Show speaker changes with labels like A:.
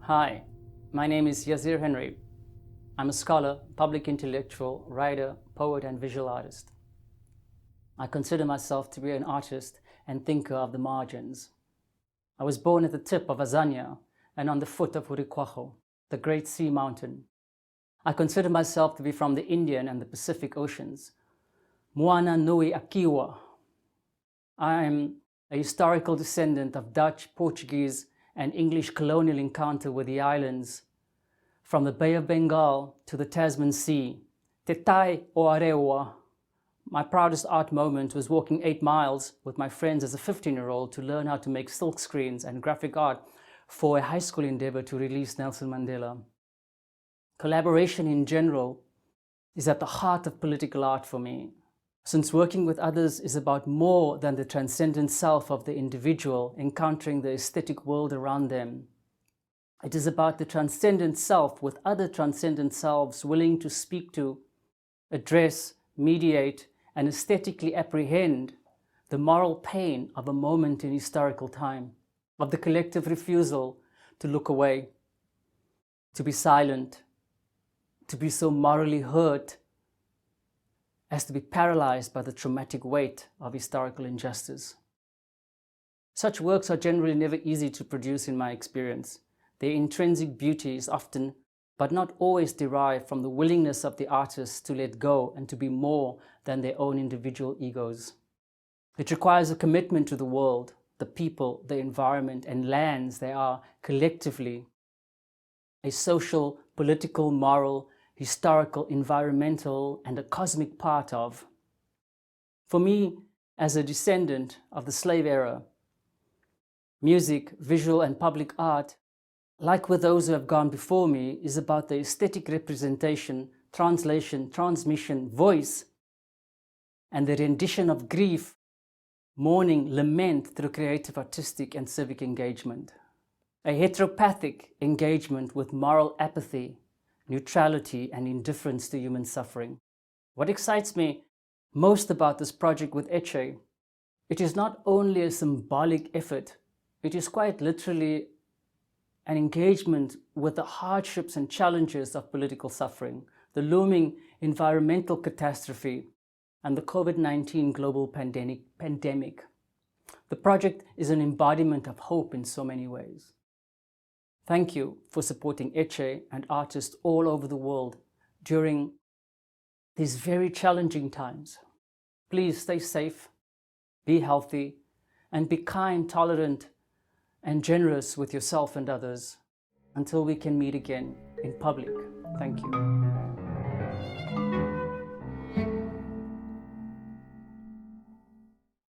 A: Hi, my name is Yazier Henry. I'm a scholar, public intellectual, writer, poet, and visual artist. I consider myself to be an artist and thinker of the margins. I was born at the tip of Azania and on the foot of Urikwaho, the great sea mountain. I consider myself to be from the Indian and the Pacific Oceans. Moana Nui Akiwa. I am a historical descendant of Dutch, Portuguese, and English colonial encounter with the islands, from the Bay of Bengal to the Tasman Sea. Te Tai o Arewa. My proudest art moment was walking 8 miles with my friends as a 15-year-old to learn how to make silk screens and graphic art for a high school endeavor to release Nelson Mandela. Collaboration in general is at the heart of political art for me, since working with others is about more than the transcendent self of the individual encountering the aesthetic world around them. It is about the transcendent self with other transcendent selves willing to speak to, address, mediate, and aesthetically apprehend the moral pain of a moment in historical time, of the collective refusal to look away, to be silent, to be so morally hurt as to be paralyzed by the traumatic weight of historical injustice. Such works are generally never easy to produce in my experience. Their intrinsic beauty is often, but not always, derived from the willingness of the artists to let go and to be more than their own individual egos. It requires a commitment to the world, the people, the environment, and lands they are collectively a social, political, moral, historical, environmental, and a cosmic part of. For me, as a descendant of the slave era, music, visual, and public art, like with those who have gone before me, is about the aesthetic representation, translation, transmission, voice, and the rendition of grief, mourning, lament through creative, artistic, and civic engagement. A heteropathic engagement with moral apathy, neutrality, and indifference to human suffering. What excites me most about this project with Ecce, it is not only a symbolic effort, it is quite literally an engagement with the hardships and challenges of political suffering, the looming environmental catastrophe, and the COVID-19 global pandemic. The project is an embodiment of hope in so many ways. Thank you for supporting Ecce and artists all over the world during these very challenging times. Please stay safe, be healthy, and be kind, tolerant, and generous with yourself and others until we can meet again in public. Thank you.